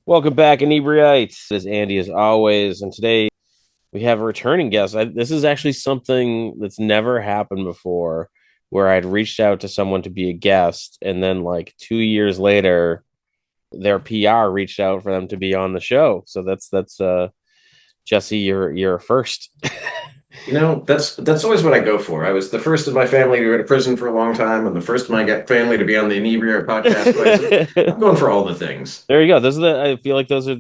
Welcome back, Inebri-art. This is Andy as always, and today we have a returning guest. This is actually something that's never happened before, where I'd reached out to someone to be a guest, and then like 2 years later, their PR reached out for them to be on the show. So that's Jesse, you're first. That's always what I go for. I was the first of my family to go to prison for a long time, and the first of my family to be on the Inebri-art podcast twice. I'm going for all the things. There you go. Those are the. I feel like those are.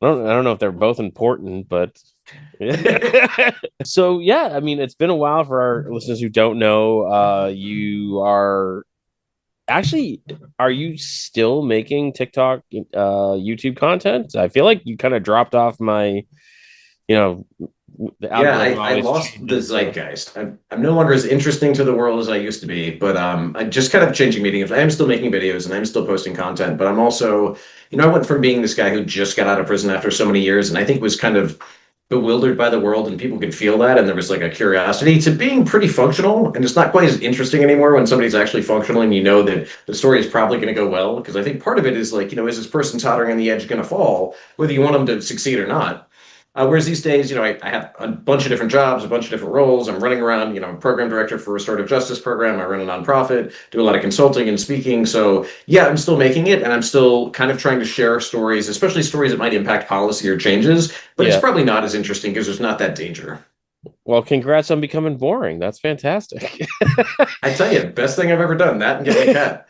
I don't know if they're both important, but so yeah. I mean, it's been a while for our listeners who don't know. You are actually. Are you still making TikTok, YouTube content? I feel like you kind of dropped off my. You know, the Yeah, algorithm I always lost the changes. So zeitgeist. I'm no longer as interesting to the world as I used to be, but I'm just kind of changing mediums. I am still making videos and I'm still posting content, but I'm also, I went from being this guy who just got out of prison after so many years and I think was kind of bewildered by the world and people could feel that and there was like a curiosity to being pretty functional and it's not quite as interesting anymore when somebody's actually functional and you know that the story is probably going to go well because I think part of it is like, is this person tottering on the edge going to fall, whether you want them to succeed or not. Whereas these days, I have a bunch of different jobs, a bunch of different roles. I'm running around, I'm program director for a restorative justice program. I run a nonprofit, do a lot of consulting and speaking. So yeah, I'm still making it and I'm still kind of trying to share stories, especially stories that might impact policy or changes, but it's yeah. probably not as interesting because there's not that danger. Well, congrats on becoming boring. That's fantastic. I tell you, best thing I've ever done, that and getting a cat.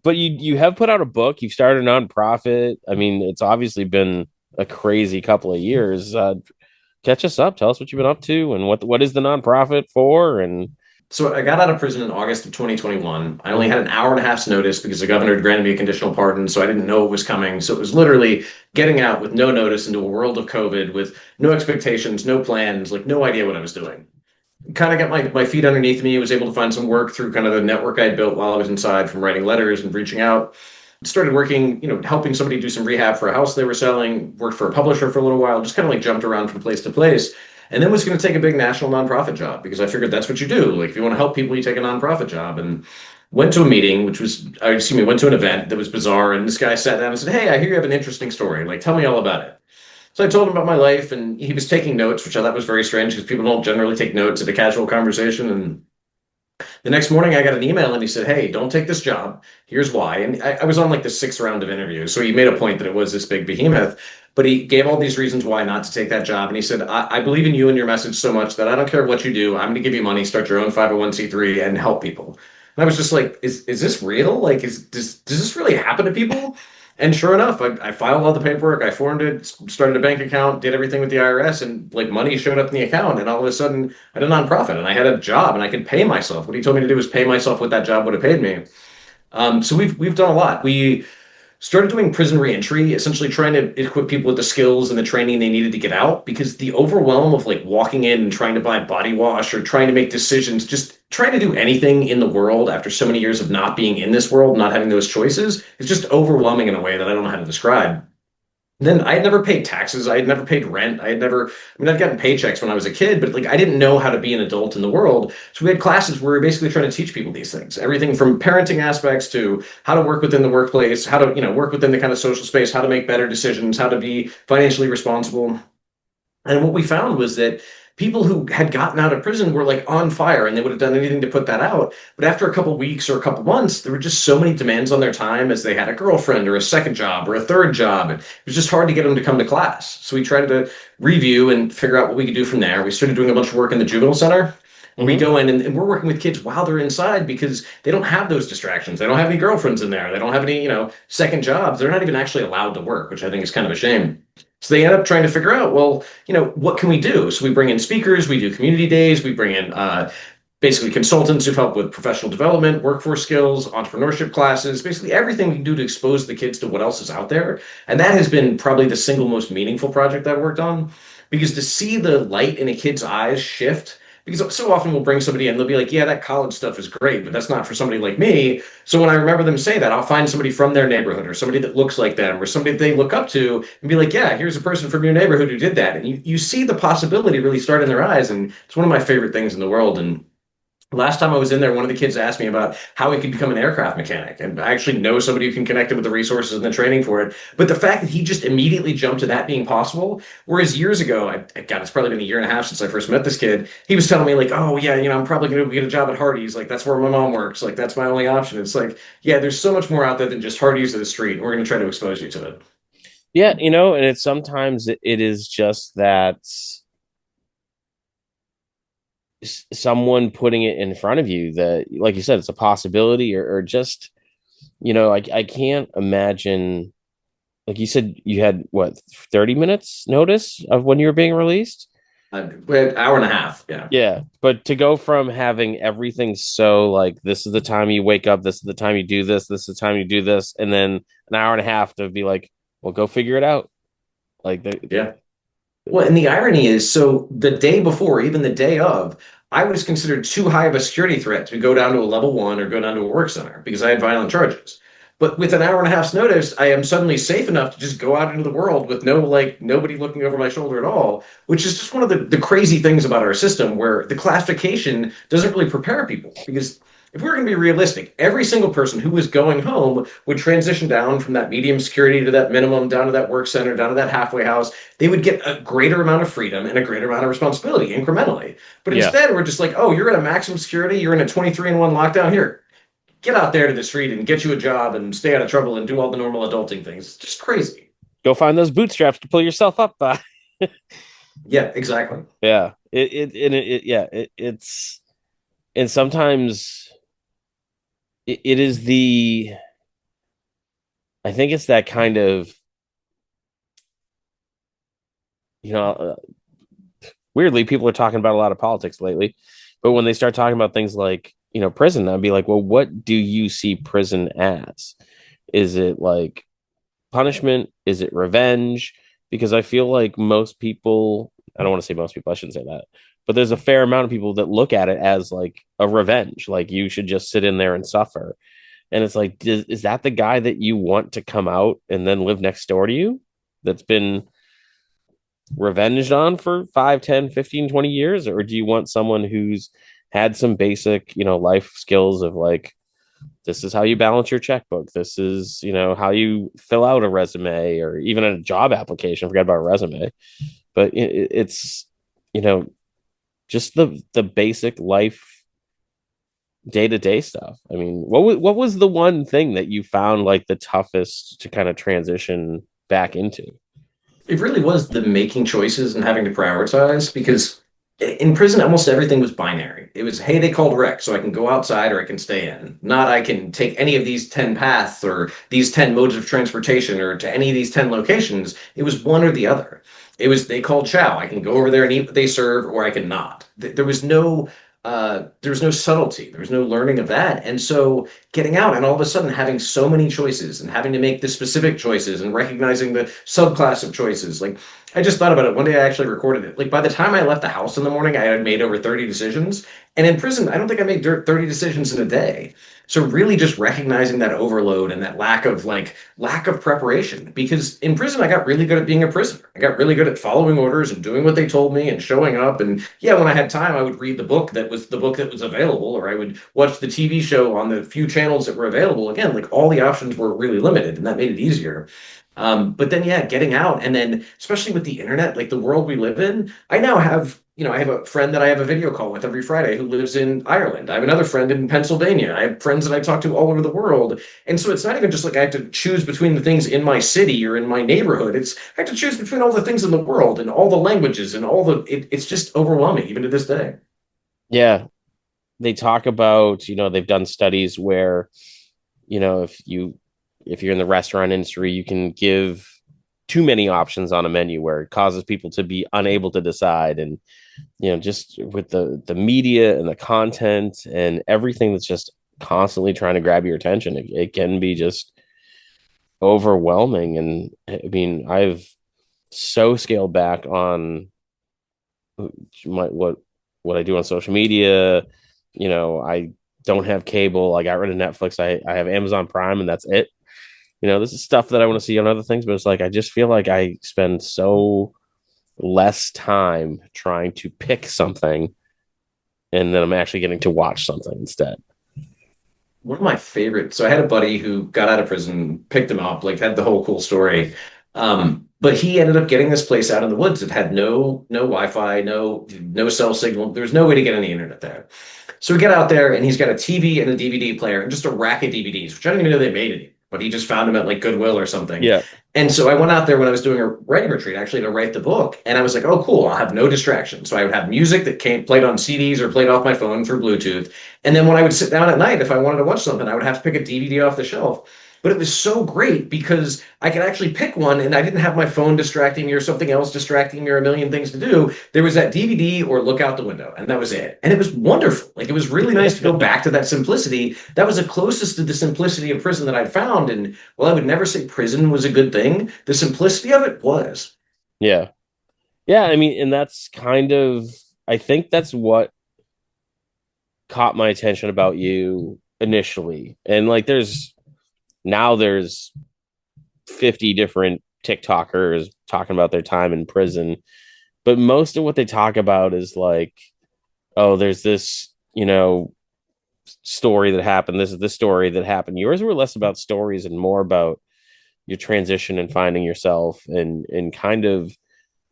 But you have put out a book. You've started a nonprofit. I mean, it's obviously been a crazy couple of years. Catch us up. Tell us what you've been up to and what is the nonprofit for. And So I got out of prison in August of 2021. I only Mhm. had an hour and a half's notice because the governor had granted me a conditional pardon, so I didn't know it was coming. So it was literally getting out with no notice into a world of COVID with no expectations, no plans, like no idea what I was doing. Kind of got my feet underneath me, was able to find some work through kind of the network I'd built while I was inside from writing letters and reaching out. Started working, helping somebody do some rehab for a house they were selling, worked for a publisher for a little while, just kind of like jumped around from place to place. And then was going to take a big national nonprofit job because I figured that's what you do. Like if you want to help people, you take a nonprofit job. And went to a meeting, which was, excuse me, went to an event that was bizarre. And this guy sat down and said, "Hey, I hear you have an interesting story. Like, tell me all about it." So I told him about my life, and he was taking notes, which I thought was very strange because people don't generally take notes at a casual conversation. And the next morning, I got an email, and he said, "Hey, don't take this job. Here's why." And I was on like the sixth round of interviews, so he made a point that it was this big behemoth. But he gave all these reasons why not to take that job, and he said, "I believe in you and your message so much that I don't care what you do. I'm going to give you money, start your own 501(c)(3), and help people." And I was just like, "Is this real? Like, does this really happen to people?" And sure enough, I filed all the paperwork, I formed it, started a bank account, did everything with the IRS, and like money showed up in the account. And all of a sudden, I had a nonprofit and I had a job and I could pay myself. What he told me to do was pay myself what that job would have paid me. So we've done a lot. We started doing prison reentry, essentially trying to equip people with the skills and the training they needed to get out because the overwhelm of like walking in and trying to buy body wash or trying to make decisions, just trying to do anything in the world after so many years of not being in this world, not having those choices, is just overwhelming in a way that I don't know how to describe. Then I had never paid taxes. I had never paid rent. I'd gotten paychecks when I was a kid, but like I didn't know how to be an adult in the world. So we had classes where we were basically trying to teach people these things, everything from parenting aspects to how to work within the workplace, how to, work within the kind of social space, how to make better decisions, how to be financially responsible. And what we found was that people who had gotten out of prison were like on fire and they would have done anything to put that out. But after a couple weeks or a couple months, there were just so many demands on their time as they had a girlfriend or a second job or a third job. And it was just hard to get them to come to class. So we tried to review and figure out what we could do from there. We started doing a bunch of work in the juvenile center. Where we Mhm. go in and we're working with kids while they're inside because they don't have those distractions. They don't have any girlfriends in there. They don't have any, second jobs. They're not even actually allowed to work, which I think is kind of a shame. So they end up trying to figure out, well, what can we do? So we bring in speakers, we do community days, we bring in basically consultants who help with professional development, workforce skills, entrepreneurship classes, basically everything we can do to expose the kids to what else is out there. And that has been probably the single most meaningful project I've worked on because to see the light in a kid's eyes shift because so often we'll bring somebody in, they'll be like, "Yeah, that college stuff is great, but that's not for somebody like me." So when I remember them say that, I'll find somebody from their neighborhood or somebody that looks like them or somebody that they look up to and be like, "Yeah, here's a person from your neighborhood who did that." And you see the possibility really start in their eyes. And it's one of my favorite things in the world. And Last time I was in there, one of the kids asked me about how he could become an aircraft mechanic. And I actually know somebody who can connect him with the resources and the training for it. But the fact that he just immediately jumped to that being possible, whereas years ago, God, it's probably been a year and a half since I first met this kid. He was telling me, like, oh, yeah, I'm probably going to get a job at Hardee's. Like, that's where my mom works. Like, that's my only option. It's like, yeah, there's so much more out there than just Hardee's of the street. And we're going to try to expose you to it. Yeah, and it's sometimes it is just that someone putting it in front of you that, like you said, it's a possibility, or just, I can't imagine. Like you said, you had what, 30 minutes notice of when you were being released? We had an hour and a half. Yeah. Yeah, but to go from having everything so like this is the time you wake up, this is the time you do this, this is the time you do this, and then an hour and a half to be like, well, go figure it out. Like Yeah. Well, and the irony is, so the day before, even the day of, I was considered too high of a security threat to go down to a level one or go down to a work center because I had violent charges. But with an hour and a half's notice, I am suddenly safe enough to just go out into the world with nobody looking over my shoulder at all, which is just one of the crazy things about our system where the classification doesn't really prepare people. Because if we were going to be realistic, every single person who was going home would transition down from that medium security to that minimum, down to that work center, down to that halfway house. They would get a greater amount of freedom and a greater amount of responsibility incrementally. But yeah, instead, we're just like, oh, you're in a maximum security, you're in a 23 and 1 lockdown. Here, get out there to the street and get you a job and stay out of trouble and do all the normal adulting things. It's just crazy. go find those bootstraps to pull yourself up by. Yeah, exactly. Yeah, yeah, it's, and sometimes it is the, I think it's that kind of, you know, weirdly, people are talking about a lot of politics lately, but when they start talking about things like, prison, I'd be like, well, what do you see prison as? Is it like punishment? Is it revenge? Because I feel like most people, I don't want to say most people, I shouldn't say that, but there's a fair amount of people that look at it as like a revenge. Like you should just sit in there and suffer. And it's like, is that the guy that you want to come out and then live next door to you that's been revenged on for 5, 10, 15, 20 years? Or do you want someone who's had some basic, life skills of like, this is how you balance your checkbook. This is, how you fill out a resume or even a job application. Forget about a resume, but it's, you know, just the basic life day to day stuff. I mean, what was the one thing that you found like the toughest to kind of transition back into? It really was the making choices and having to prioritize because in prison, almost everything was binary. It was, hey, they called rec, so I can go outside or I can stay in. Not I can take any of these 10 paths or these 10 modes of transportation or to any of these 10 locations. It was one or the other. It was, they called chow. I can go over there and eat what they serve or I can not. There was no subtlety. There was no learning of that. And so getting out and all of a sudden having so many choices and having to make the specific choices and recognizing the subclass of choices. Like I just thought about it. One day I actually recorded it. Like by the time I left the house in the morning, I had made over 30 decisions. And in prison, I don't think I made 30 decisions in a day. So really just recognizing that overload and that lack of preparation. Because in prison, I got really good at being a prisoner. I got really good at following orders and doing what they told me and showing up. And yeah, when I had time, I would read the book that was the book that was available, or I would watch the TV show on the few channels that were available. Again, like all the options were really limited, and that made it easier. But then, yeah, getting out, and then especially with the internet, like the world we live in, I now have, I have a friend that I have a video call with every Friday who lives in Ireland. I have another friend in Pennsylvania. I have friends that I talk to all over the world. And so it's not even just like I have to choose between the things in my city or in my neighborhood. It's I have to choose between all the things in the world and all the languages and it's just overwhelming, even to this day. Yeah, they talk about, they've done studies where, if you're in the restaurant industry, you can give too many options on a menu where it causes people to be unable to decide. And just with the media and the content and everything that's just constantly trying to grab your attention, it can be just overwhelming. And I mean, I've so scaled back on what I do on social media. I don't have cable. I got rid of Netflix. I have Amazon Prime, and that's it. This is stuff that I want to see on other things, but it's like I just feel like I spend so less time trying to pick something and then I'm actually getting to watch something instead. One of my favorites. So I had a buddy who got out of prison, picked him up, like had the whole cool story. But he ended up getting this place out in the woods that had no Wi-Fi, no cell signal. There's no way to get any internet there. So we get out there and he's got a TV and a DVD player and just a rack of DVDs, which I don't even know they made any, but he just found them at like Goodwill or something. Yeah, And so I went out there when I was doing a writing retreat actually to write the book. And I was like, oh, cool, I'll have no distraction. So I would have music that came played on CDs or played off my phone through Bluetooth. And then when I would sit down at night, if I wanted to watch something, I would have to pick a DVD off the shelf. But it was so great because I could actually pick one and I didn't have my phone distracting me or something else distracting me or a million things to do. There was that DVD or look out the window, and that was it. And it was wonderful. Like it was really nice to go back to that simplicity. That was the closest to the simplicity of prison that I'd found. And while I would never say prison was a good thing, the simplicity of it was. yeah, yeah. I mean, and that's kind of, I think that's what caught my attention about you initially. And like, there's 50 different TikTokers talking about their time in prison, but most of what they talk about is like, oh, there's this, story that happened. This is the story that happened. Yours were less about stories and more about your transition and finding yourself and kind of,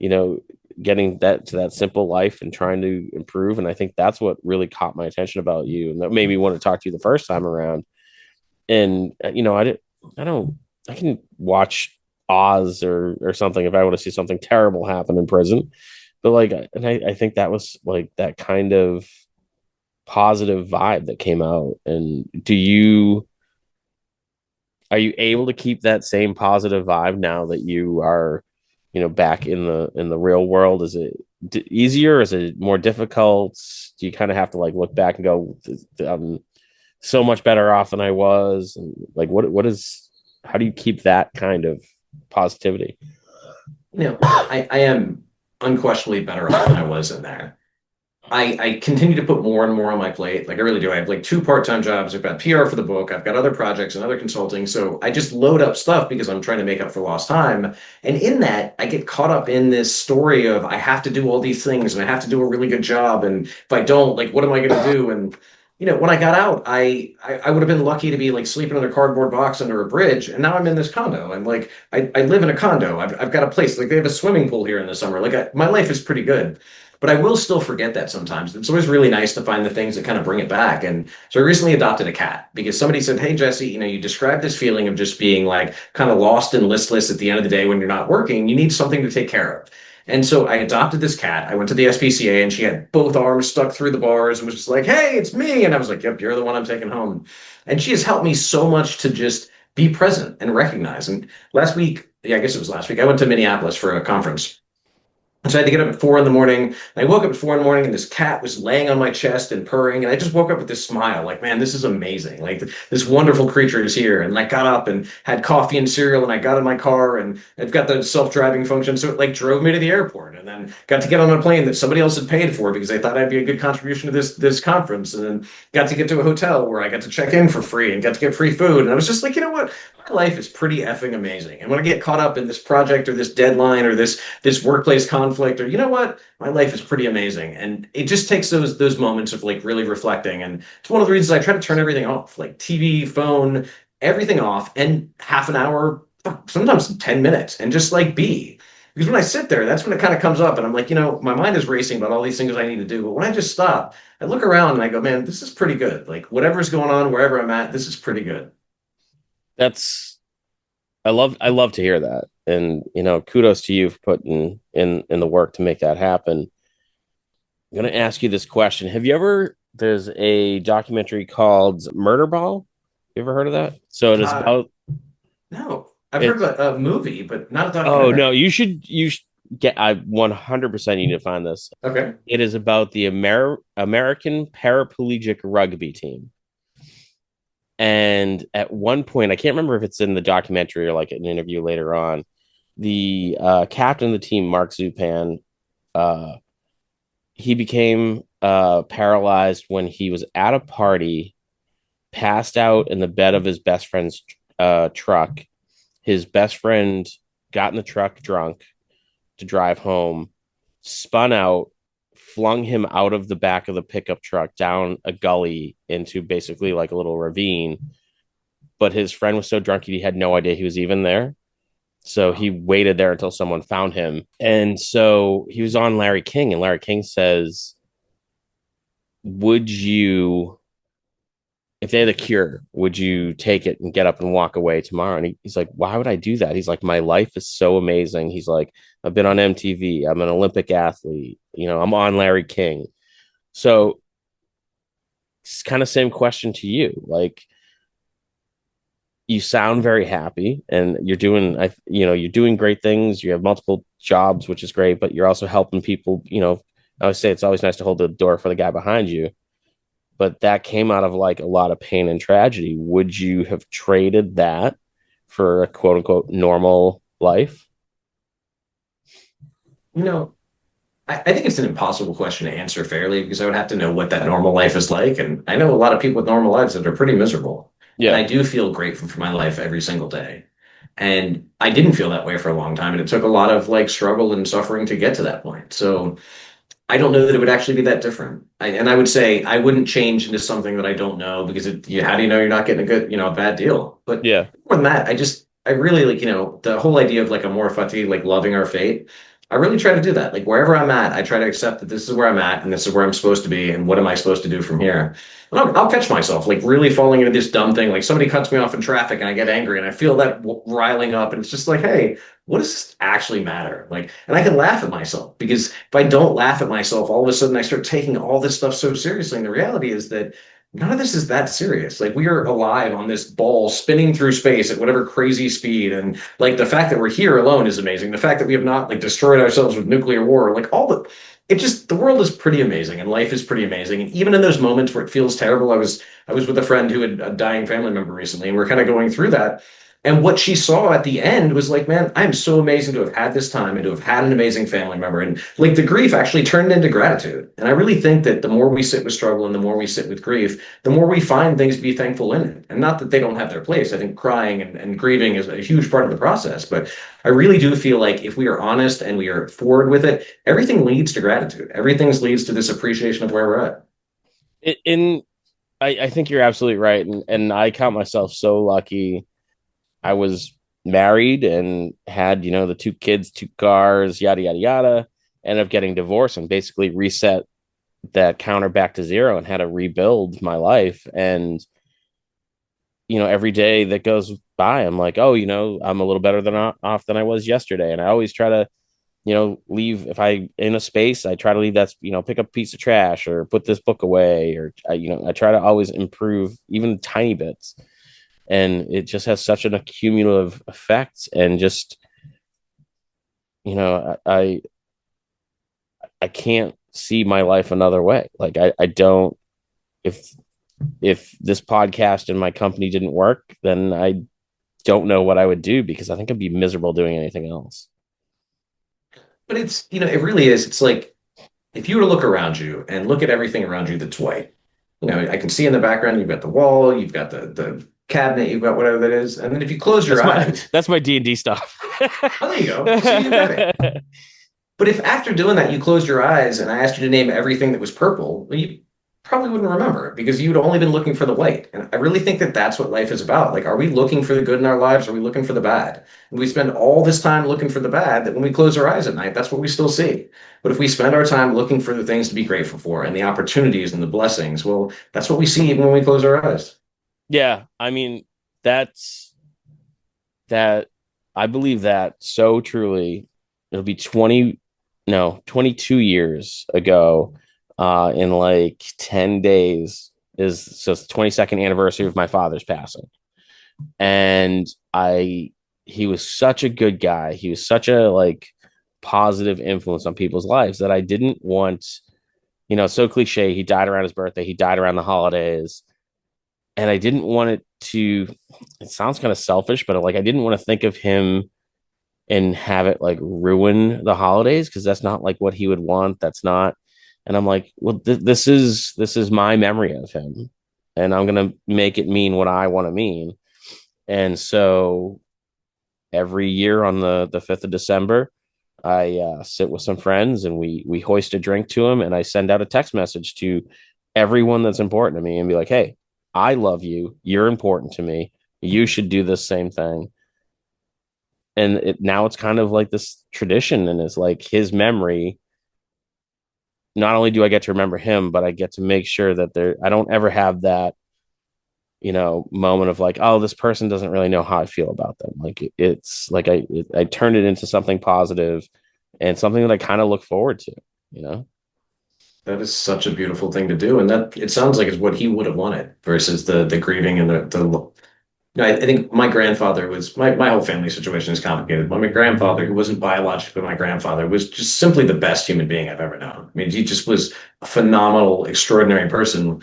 you know, getting that to that simple life and trying to improve. And I think that's what really caught my attention about you. And that made me want to talk to you the first time around. And, I don't, I can watch Oz or something if I want to see something terrible happen in prison. But like, and I think that was like that kind of positive vibe that came out. And are you able to keep that same positive vibe now that you are, back in the real world? Is it easier? Is it more difficult? Do you kind of have to like look back and go, I'm so much better off than I was? And like, how do you keep that kind of positivity? I am unquestionably better off than I was in there. I continue to put more and more on my plate. Like I really do. I have like two part-time jobs. I've got PR for the book. I've got other projects and other consulting. So I just load up stuff because I'm trying to make up for lost time. And in that, I get caught up in this story of I have to do all these things and I have to do a really good job. And if I don't, like, what am I going to do? And when I got out, I would have been lucky to be like sleeping in a cardboard box under a bridge, and now I'm in this condo. I'm like, I live in a condo. I've got a place. Like they have a swimming pool here in the summer. Like my life is pretty good. But I will still forget that sometimes. It's always really nice to find the things that kind of bring it back. And so I recently adopted a cat because somebody said, hey, Jesse, you described this feeling of just being like kind of lost and listless at the end of the day when you're not working. You need something to take care of. And so I adopted this cat. I went to the SPCA and she had both arms stuck through the bars and was just like, hey, it's me. And I was like, yep, you're the one I'm taking home. And she has helped me so much to just be present and recognize. And last week, yeah, I guess it was last week, I went to Minneapolis for a conference. So I had to get up at 4 in the morning. And I woke up at 4 in the morning and this cat was laying on my chest and purring. And I just woke up with this smile, like, man, this is amazing. Like this wonderful creature is here. And I got up and had coffee and cereal and I got in my car and I've got the self-driving function. So it like drove me to the airport and then got to get on a plane that somebody else had paid for because they thought I'd be a good contribution to this conference. And then got to get to a hotel where I got to check in for free and got to get free food. And I was just like, you know what? My life is pretty effing amazing. And when I get caught up in this project or this deadline or this workplace conflict or you know what, my life is pretty amazing. And it just takes those moments of like really reflecting. And it's one of the reasons I try to turn everything off, like TV, phone, everything off, and half an hour, sometimes 10 minutes, and just like be. Because when I sit there, that's when it kind of comes up, and I'm like, my mind is racing about all these things I need to do. But when I just stop, I look around and I go, man, this is pretty good. Like whatever's going on, wherever I'm at, this is pretty good. That's I love to hear that. And kudos to you for putting in the work to make that happen. I'm going to ask you this question. There's a documentary called Murder Ball. You ever heard of that? So it is Uh, about no, I've heard it. about a movie, but not a Oh documentary. no, you should get, I 100% need to find this. Okay. It is about the American paraplegic rugby team. And at one point, I can't remember if it's in the documentary or like an interview later on, the captain of the team, Mark Zupan, uh, he became paralyzed when he was at a party, passed out in the bed of his best friend's truck. His best friend got in the truck drunk to drive home, spun out, flung him out of the back of the pickup truck down a gully into basically like a little ravine. But his friend was so drunk he had no idea he was even there. So he waited there until someone found him. And so he was on Larry King, and Larry King says, would you, if they had a cure, would you take it and get up and walk away tomorrow? And he's like, why would I do that? He's like, my life is so amazing. He's like, I've been on MTV. I'm an Olympic athlete. I'm on Larry King. So it's kind of same question to you. Like, you sound very happy and you're doing great things. You have multiple jobs, which is great, but you're also helping people. I always say it's always nice to hold the door for the guy behind you, but that came out of like a lot of pain and tragedy. Would you have traded that for a quote unquote normal life? You know, I think it's an impossible question to answer fairly because I would have to know what that normal life is like. And I know a lot of people with normal lives that are pretty miserable. And Yeah. I do feel grateful for my life every single day. And I didn't feel that way for a long time. And it took a lot of like struggle and suffering to get to that point. So I don't know that it would actually be that different. And I would say I wouldn't change into something that I don't know because how do you know you're not getting a good, a bad deal? But Yeah. more than that, I really like, the whole idea of like amor fati, like loving our fate. I really try to do that. Like wherever I'm at, I try to accept that this is where I'm at and this is where I'm supposed to be. And what am I supposed to do from here? And I'll catch myself like really falling into this dumb thing. Like somebody cuts me off in traffic and I get angry and I feel that riling up. And it's just like, hey, what does this actually matter? Like, and I can laugh at myself because if I don't laugh at myself, all of a sudden I start taking all this stuff so seriously. And the reality is that none of this is that serious. Like we are alive on this ball spinning through space at whatever crazy speed. And like the fact that we're here alone is amazing. The fact that we have not like destroyed ourselves with nuclear war, like the world is pretty amazing and life is pretty amazing. And even in those moments where it feels terrible, I was with a friend who had a dying family member recently, and we're kind of going through that. And what she saw at the end was like, man, I'm so amazing to have had this time and to have had an amazing family member. And like the grief actually turned into gratitude. And I really think that the more we sit with struggle and the more we sit with grief, the more we find things to be thankful in it. And not that they don't have their place. I think crying and grieving is a huge part of the process. But I really do feel like if we are honest and we are forward with it, everything leads to gratitude. Everything leads to this appreciation of where we're at. In I think you're absolutely right. And I count myself so lucky. I was married and had, the two kids, two cars, yada, yada, yada. Ended up getting divorced and basically reset that counter back to zero and had to rebuild my life. And, every day that goes by, I'm like, oh, I'm a little better than off than I was yesterday. And I always try to, leave if I in a space, I try to leave that, pick up a piece of trash or put this book away or, I try to always improve even tiny bits. And it just has such an accumulative effect. And just, I can't see my life another way. Like I don't, if this podcast and my company didn't work, then I don't know what I would do because I think I'd be miserable doing anything else. But it really is. It's like if you were to look around you and look at everything around you that's white, I can see in the background, you've got the wall, you've got the cabinet, you've got whatever that is. And then if you close your That's my eyes, that's my D&D stuff. oh, there you go. See, you got it. But if after doing that, you closed your eyes and I asked you to name everything that was purple, well, you probably wouldn't remember it because you'd only been looking for the white. And I really think that that's what life is about. Like, are we looking for the good in our lives? Or are we looking for the bad? And we spend all this time looking for the bad that when we close our eyes at night, that's what we still see. But if we spend our time looking for the things to be grateful for and the opportunities and the blessings, well, that's what we see even when we close our eyes. Yeah, I mean, that's that I believe that so truly. It'll be 22 years ago, in like 10 days is so it's the 22nd anniversary of my father's passing. And he was such a good guy. He was such a like positive influence on people's lives that I didn't want, it's so cliche. He died around his birthday. He died around the holidays. And I didn't want it sounds kind of selfish, but like, I didn't want to think of him and have it like ruin the holidays because that's not like what he would want. That's not. And I'm like, well, this is my memory of him, and I'm gonna make it mean what I want to mean. And so every year on the 5th of December, I sit with some friends and we hoist a drink to him, and I send out a text message to everyone that's important to me and be like, "Hey, I love you. You're important to me. You should do this same thing." And now it's kind of like this tradition, and it's like his memory. Not only do I get to remember him, but I get to make sure that I don't ever have that, moment of like, oh, this person doesn't really know how I feel about them. Like it's like I turned it into something positive and something that I kind of look forward to, you know? That is such a beautiful thing to do, and that it sounds like is what he would have wanted versus the grieving and the I think my grandfather was my whole family situation is complicated. But my grandfather, who wasn't biologically my grandfather, was just simply the best human being I've ever known. I mean, he just was a phenomenal, extraordinary person.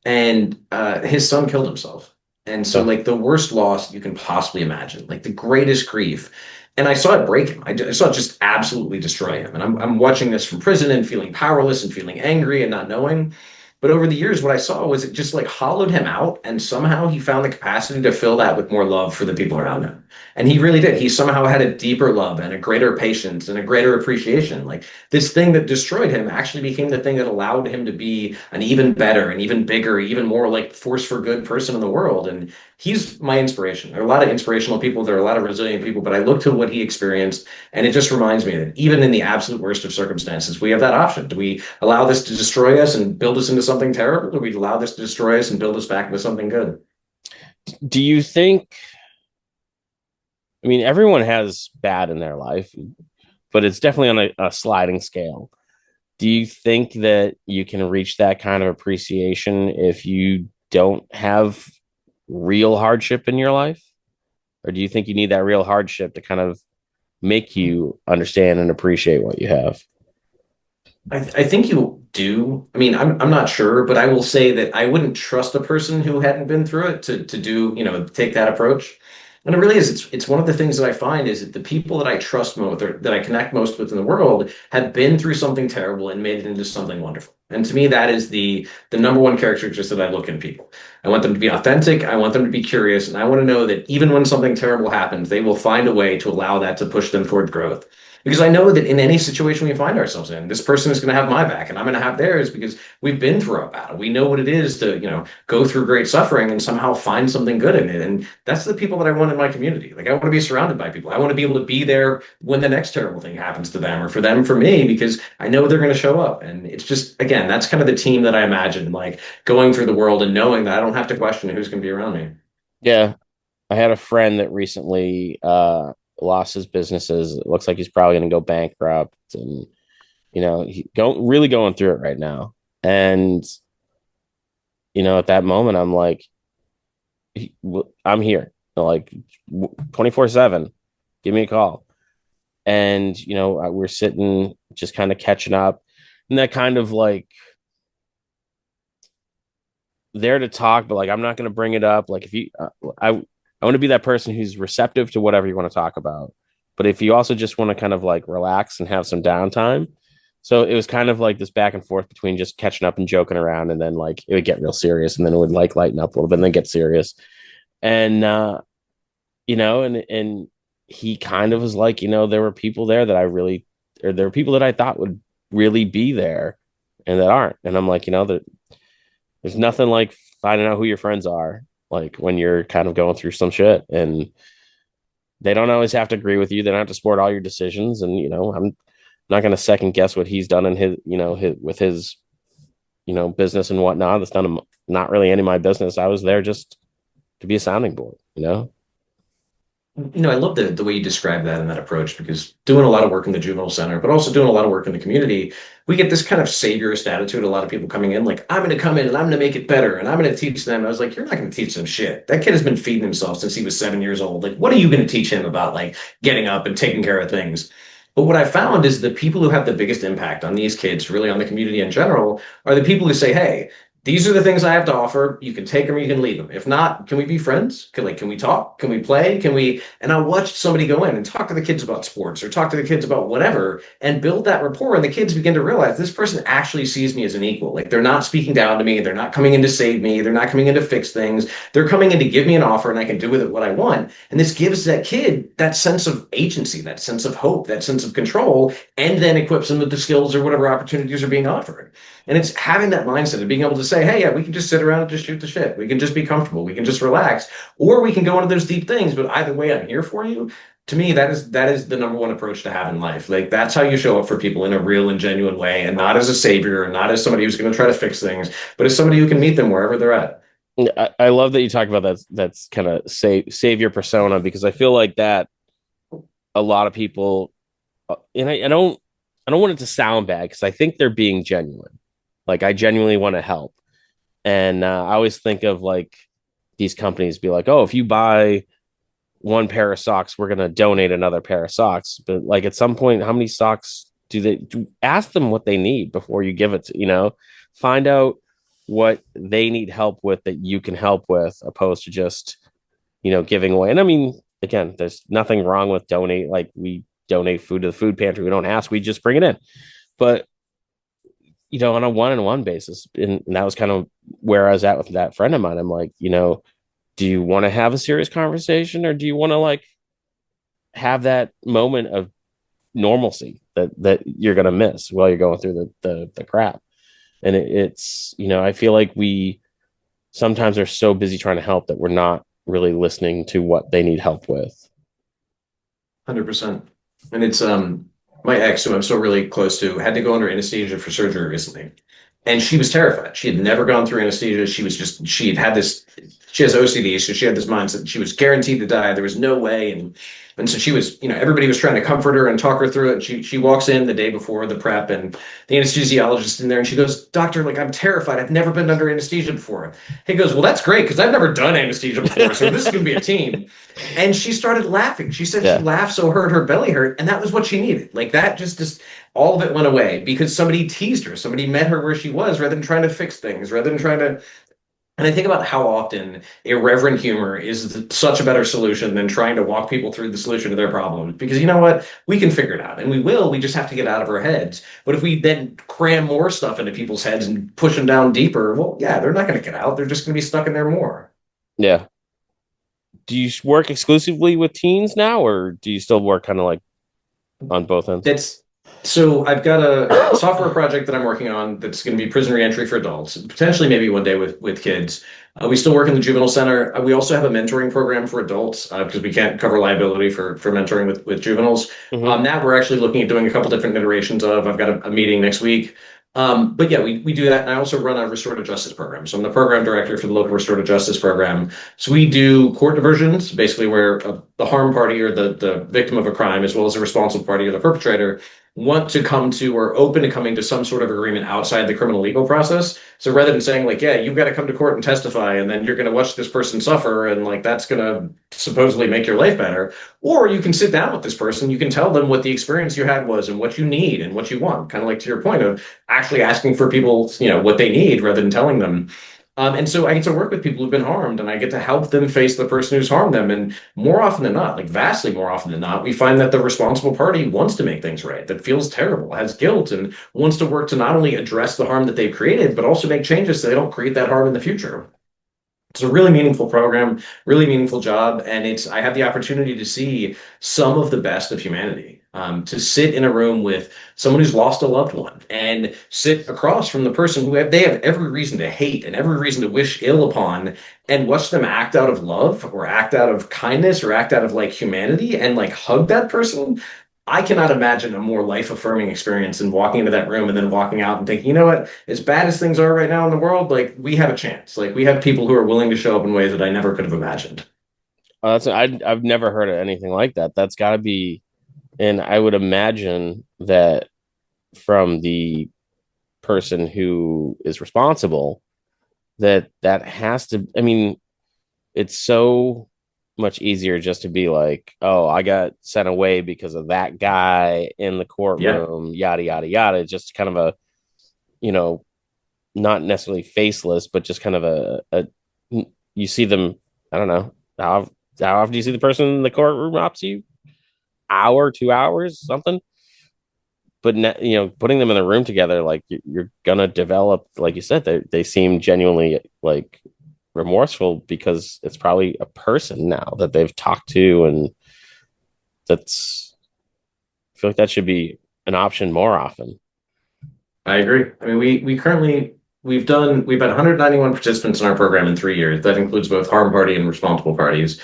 And his son killed himself. And so, Yeah. like, the worst loss you can possibly imagine, like the greatest grief. And I saw it break him. I saw it just absolutely destroy him. And I'm watching this from prison and feeling powerless and feeling angry and not knowing. But over the years, what I saw was it just like hollowed him out. And somehow he found the capacity to fill that with more love for the people around him. And he really did. He somehow had a deeper love and a greater patience and a greater appreciation. Like this thing that destroyed him actually became the thing that allowed him to be an even better and even bigger, even more like force for good person in the world. And he's my inspiration. There are a lot of inspirational people, there are a lot of resilient people, but I look to what he experienced, and it just reminds me that even in the absolute worst of circumstances, we have that option. Do we allow this to destroy us and build us into something terrible? Or do we allow this to destroy us and build us back into something good? Do you think, I mean, everyone has bad in their life, but it's definitely on a sliding scale. Do you think that you can reach that kind of appreciation if you don't have real hardship in your life? Or do you think you need that real hardship to kind of make you understand and appreciate what you have? I think you do. I mean, I'm not sure, but I will say that I wouldn't trust a person who hadn't been through it to do, take that approach. And it really is. It's one of the things that I find is that the people that I trust most or that I connect most with in the world have been through something terrible and made it into something wonderful. And to me, that is the number one characteristic that I look in people. I want them to be authentic. I want them to be curious, and I want to know that even when something terrible happens, they will find a way to allow that to push them toward growth. Because I know that in any situation we find ourselves in, this person is going to have my back and I'm going to have theirs because we've been through a battle. We know what it is to, go through great suffering and somehow find something good in it. And that's the people that I want in my community. Like I want to be surrounded by people. I want to be able to be there when the next terrible thing happens to them or for them, for me, because I know they're going to show up. And it's just, again, that's kind of the team that I imagine, like going through the world and knowing that I don't have to question who's going to be around me. Yeah. I had a friend that recently lost his businesses. It looks like he's probably going to go bankrupt, and really going through it right now. And at that moment, I'm like, I'm here, like 24/7. Give me a call. And we're sitting, just kind of catching up, and that kind of like there to talk, but like I'm not going to bring it up. Like if you, I want to be that person who's receptive to whatever you want to talk about. But if you also just want to kind of like relax and have some downtime, so it was kind of like this back and forth between just catching up and joking around, and then like it would get real serious, and then it would like lighten up a little bit, and then get serious. And and he kind of was like, there were people there that there were people that I thought would really be there, and that aren't. And I'm like, that there's nothing like finding out who your friends are, like when you're kind of going through some shit, and they don't always have to agree with you. They don't have to support all your decisions. And, I'm not going to second guess what he's done in with his, business and whatnot. That's not really any of my business. I was there just to be a sounding board. I love the way you describe that and that approach because doing a lot of work in the juvenile center, but also doing a lot of work in the community, we get this kind of saviorist attitude. A lot of people coming in like, I'm going to come in and I'm going to make it better and I'm going to teach them. And I was like, you're not going to teach them shit. That kid has been feeding himself since he was 7 years old. Like, what are you going to teach him about like getting up and taking care of things? But what I found is the people who have the biggest impact on these kids, really on the community in general, are the people who say, hey, these are the things I have to offer. You can take them or you can leave them. If not, can we be friends? Can we talk? Can we play? Can we? And I watched somebody go in and talk to the kids about sports or talk to the kids about whatever and build that rapport. And the kids begin to realize this person actually sees me as an equal. Like they're not speaking down to me. They're not coming in to save me. They're not coming in to fix things. They're coming in to give me an offer and I can do with it what I want. And this gives that kid that sense of agency, that sense of hope, that sense of control, and then equips them with the skills or whatever opportunities are being offered. And it's having that mindset of being able to say, hey, yeah, we can just sit around and just shoot the shit. We can just be comfortable. We can just relax. Or we can go into those deep things. But either way, I'm here for you. To me, that is the number one approach to have in life. Like that's how you show up for people in a real and genuine way, and not as a savior, and not as somebody who's going to try to fix things, but as somebody who can meet them wherever they're at. I love that you talk about that. That's kind of savior persona because I feel like that a lot of people, and I don't want it to sound bad because I think they're being genuine. Like I genuinely want to help, and I always think of like these companies be like, oh, if you buy one pair of socks, we're gonna donate another pair of socks. But like at some point, how many socks do ask them what they need before you give it to, find out what they need help with that you can help with, opposed to just, giving away. And I mean, again, there's nothing wrong with donate, like we donate food to the food pantry. We don't ask, we just bring it in. But on a one-on-one basis, and that was kind of where I was at with that friend of mine. I'm like, do you want to have a serious conversation or do you want to like have that moment of normalcy that you're going to miss while you're going through the crap? And it's I feel like we sometimes are so busy trying to help that we're not really listening to what they need help with. 100%. And it's my ex, who I'm still really close to, had to go under anesthesia for surgery recently. And she was terrified. She had never gone through anesthesia. She had had this, she has OCD, so she had this mindset that she was guaranteed to die. There was no way. And so she was, everybody was trying to comfort her and talk her through it. And she walks in the day before the prep and the anesthesiologist in there and she goes, Doctor, like I'm terrified. I've never been under anesthesia before. He goes, well, that's great because I've never done anesthesia before. So this is gonna be a team. And she started laughing. She said she Yeah. laughed so hard her belly hurt, and that was what she needed. Like that just all of it went away because somebody teased her. Somebody met her where she was rather than trying to fix things, rather than trying to. And I think about how often irreverent humor is such a better solution than trying to walk people through the solution to their problems. Because you know what? We can figure it out and we will. We just have to get out of our heads. But if we then cram more stuff into people's heads and push them down deeper, well, yeah, they're not going to get out. They're just going to be stuck in there more. Yeah. Do you work exclusively with teens now or do you still work kind of like on both ends? That's so I've got a software project that I'm working on that's going to be prison reentry for adults, potentially maybe one day with kids. We still work in the juvenile center. We also have a mentoring program for adults because we can't cover liability for mentoring with juveniles. Mm-hmm. That we're actually looking at doing a couple different iterations of. I've got a meeting next week. But yeah, we do that. And I also run a restorative justice program. So I'm the program director for the local restorative justice program. So we do court diversions, basically where the harm party or the victim of a crime, as well as the responsible party or the perpetrator, want to come to or open to coming to some sort of agreement outside the criminal legal process. So rather than saying like, yeah, you've got to come to court and testify, and then you're going to watch this person suffer, and like that's going to supposedly make your life better, or you can sit down with this person, you can tell them what the experience you had was and what you need and what you want, kind of like to your point of actually asking for people, what they need rather than telling them. And so I get to work with people who've been harmed and I get to help them face the person who's harmed them. And more often than not, like vastly more often than not, we find that the responsible party wants to make things right, that feels terrible, has guilt, and wants to work to not only address the harm that they've created, but also make changes so they don't create that harm in the future. It's a really meaningful program, really meaningful job, and I have the opportunity to see some of the best of humanity. To sit in a room with someone who's lost a loved one and sit across from the person they have every reason to hate and every reason to wish ill upon, and watch them act out of love or act out of kindness or act out of like humanity and like hug that person. I cannot imagine a more life affirming experience than walking into that room and then walking out and thinking, you know what, as bad as things are right now in the world, like we have a chance. Like we have people who are willing to show up in ways that I never could have imagined. I've never heard of anything like that. That's got to be, and I would imagine that from the person who is responsible, that has to. I mean, it's so much easier just to be like, oh, I got sent away because of that guy in the Yeah. courtroom, yada yada yada. Just kind of a, you know, not necessarily faceless, but just kind of a you see them. I don't know how often do you see the person in the courtroom opposite you? Hour, 2 hours, something. But putting them in the room together, like you're gonna develop, like you said, they seem genuinely like remorseful because it's probably a person now that they've talked to, and that's I feel like that should be an option more often. I agree. I mean, we currently we've had 191 participants in our program in 3 years. That includes both harm party and responsible parties.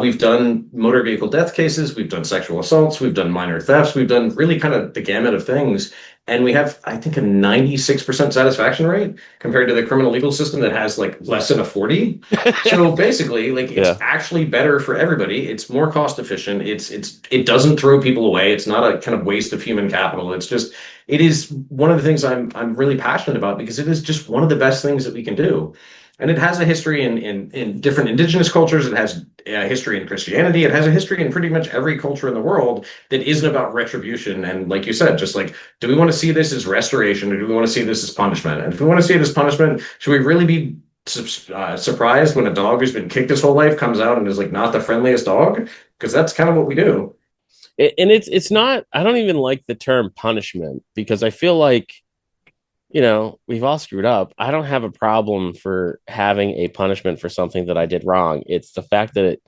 We've done motor vehicle death cases, we've done sexual assaults, we've done minor thefts, we've done really kind of the gamut of things. And we have, I think, a 96% satisfaction rate compared to the criminal legal system that has like less than a 40. So basically, like it's Yeah. actually better for everybody. It's more cost efficient. It doesn't throw people away. It's not a kind of waste of human capital. It is one of the things I'm really passionate about because it is just one of the best things that we can do. And it has a history in different indigenous cultures. It has a history in Christianity. It has a history in pretty much every culture in the world that isn't about retribution. And like you said, just like, do we want to see this as restoration or do we want to see this as punishment? And if we want to see it as punishment, should we really be surprised when a dog who's been kicked his whole life comes out and is like not the friendliest dog? Because that's kind of what we do. And it's not. I don't even like the term punishment because I feel like we've all screwed up. I don't have a problem for having a punishment for something that I did wrong. It's the fact that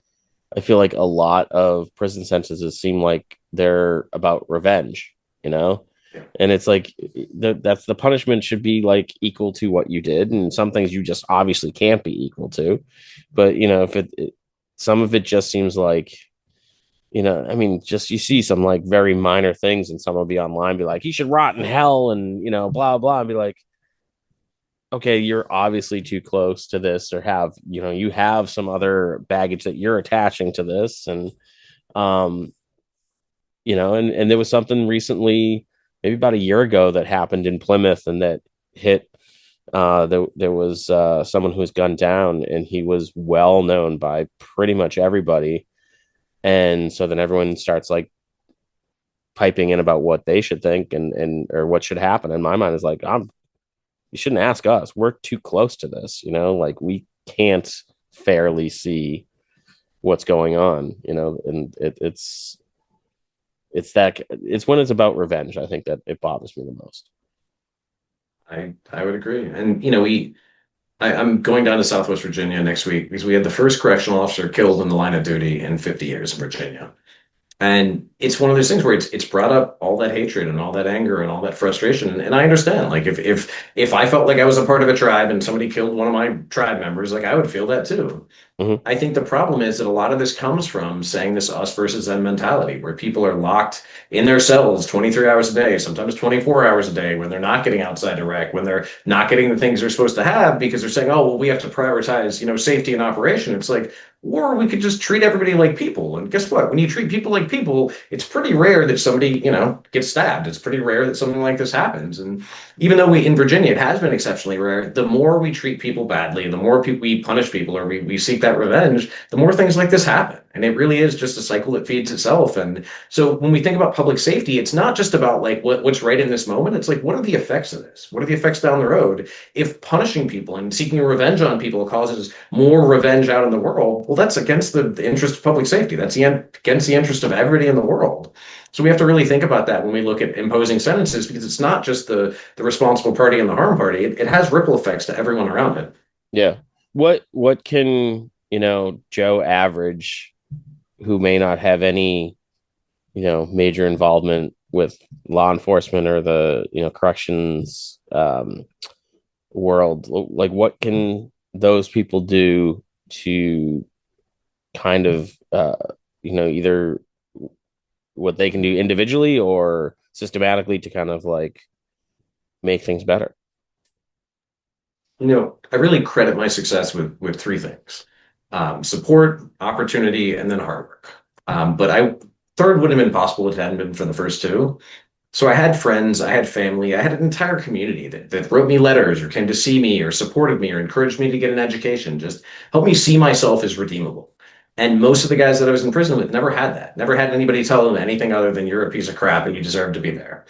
I feel like a lot of prison sentences seem like they're about revenge, you know? Yeah. And it's like that's the punishment should be like equal to what you did. And some things you just obviously can't be equal to. But, if some of it just seems like, I mean, just you see some like very minor things and someone will be online, be like, he should rot in hell and, blah, blah, and be like, okay, you're obviously too close to this or have, you have some other baggage that you're attaching to this. Um, and there was something recently, maybe about a year ago that happened in Plymouth and that hit, there was someone who was gunned down and he was well known by pretty much everybody. And so then everyone starts like piping in about what they should think and or what should happen. And my mind is like, you shouldn't ask us. We're too close to this, like we can't fairly see what's going on, and it's when it's about revenge, I think that it bothers me the most. I would agree. And I'm going down to Southwest Virginia next week because we had the first correctional officer killed in the line of duty in 50 years in Virginia. And it's one of those things where it's brought up all that hatred and all that anger and all that frustration. And I understand, like if I felt like I was a part of a tribe and somebody killed one of my tribe members, like I would feel that too. Mm-hmm. I think the problem is that a lot of this comes from saying this us versus them mentality, where people are locked in their cells 23 hours a day, sometimes 24 hours a day, when they're not getting outside to rec, when they're not getting the things they're supposed to have because they're saying, oh, well, we have to prioritize, safety and operation. It's like, or we could just treat everybody like people. And guess what? When you treat people like people, it's pretty rare that somebody, gets stabbed. It's pretty rare that something like this happens. And even though in Virginia, it has been exceptionally rare, the more we treat people badly, the more we punish people or we seek that revenge, the more things like this happen. And it really is just a cycle that feeds itself. And so when we think about public safety, it's not just about like what's right in this moment. It's like, what are the effects of this? What are the effects down the road? If punishing people and seeking revenge on people causes more revenge out in the world, well, that's against the interest of public safety. That's against the interest of everybody in the world. So we have to really think about that when we look at imposing sentences, because it's not just the responsible party and the harm party. It has ripple effects to everyone around it. Yeah. What can, Joe average who may not have any, major involvement with law enforcement or the, corrections world, like what can those people do to kind of either what they can do individually or systematically to kind of like make things better? I really credit my success with three things: support, opportunity, and then hard work. But third would have been possible if it hadn't been for the first two. So I had friends, I had family, I had an entire community that wrote me letters or came to see me or supported me or encouraged me to get an education, just helped me see myself as redeemable. And most of the guys that I was in prison with never had that, never had anybody tell them anything other than you're a piece of crap and you deserve to be there.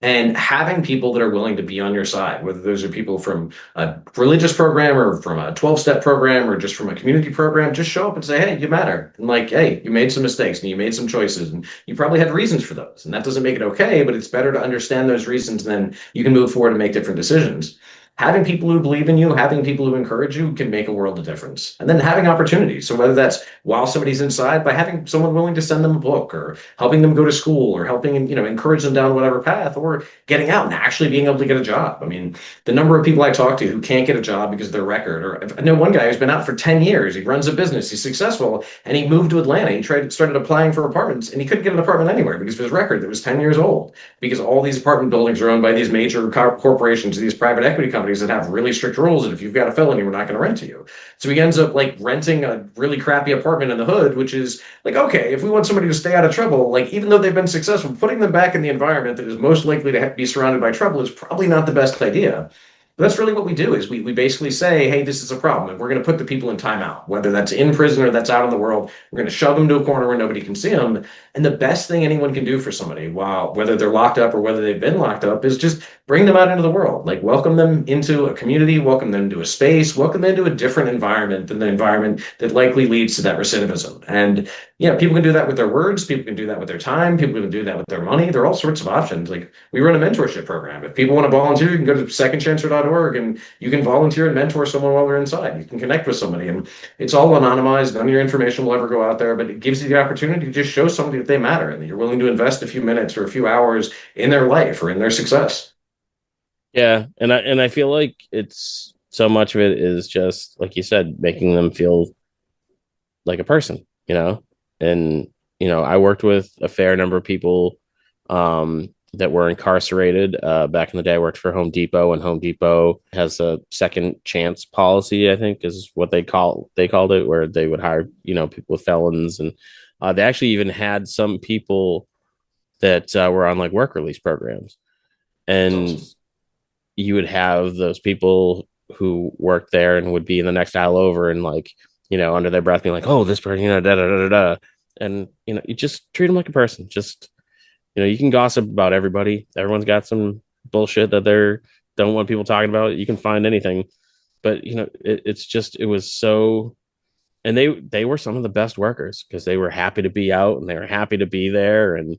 And having people that are willing to be on your side, whether those are people from a religious program or from a 12-step program or just from a community program, just show up and say, hey, you matter. And like, hey, you made some mistakes and you made some choices and you probably had reasons for those. And that doesn't make it okay, but it's better to understand those reasons, then you can move forward and make different decisions. Having people who believe in you, having people who encourage you can make a world of difference. And then having opportunities. So whether that's while somebody's inside, by having someone willing to send them a book or helping them go to school or helping, encourage them down whatever path, or getting out and actually being able to get a job. I mean, the number of people I talk to who can't get a job because of their record, or I know one guy who's been out for 10 years, he runs a business, he's successful, and he moved to Atlanta. He started applying for apartments and he couldn't get an apartment anywhere because of his record that was 10 years old, because all these apartment buildings are owned by these major corporations, these private equity companies that have really strict rules. And if you've got a felony, we're not going to rent to you. So he ends up like renting a really crappy apartment in the hood, which is like, okay, if we want somebody to stay out of trouble, like even though they've been successful, putting them back in the environment that is most likely to be surrounded by trouble is probably not the best idea. But that's really what we do is we basically say, hey, this is a problem, and we're going to put the people in timeout, whether that's in prison or that's out in the world. We're going to shove them to a corner where nobody can see them. And the best thing anyone can do for somebody, while whether they're locked up or whether they've been locked up, is just bring them out into the world. Like welcome them into a community, welcome them to a space, welcome them to a different environment than the environment that likely leads to that recidivism. And people can do that with their words, people can do that with their time, people can do that with their money. There are all sorts of options. Like we run a mentorship program. If people want to volunteer, you can go to secondchancer.org and you can volunteer and mentor someone while they're inside. You can connect with somebody, and it's all anonymized. None of your information will ever go out there, but it gives you the opportunity to just show somebody that they matter and that you're willing to invest a few minutes or a few hours in their life or in their success. Yeah, and I feel like it's so much of it is just like you said, making them feel like a person, And I worked with a fair number of people that were incarcerated. Back in the day, I worked for Home Depot, and Home Depot has a second chance policy, I think is what they called it, where they would hire, people with felons, and they actually even had some people that were on like work release programs, That's and awesome. you would have those people who worked there and would be in the next aisle over and like, under their breath being like, oh, this person, da da da da da. And, you just treat them like a person. Just, you can gossip about everybody. Everyone's got some bullshit that they're don't want people talking about. You can find anything. But, it was so, and they were some of the best workers because they were happy to be out and they were happy to be there, and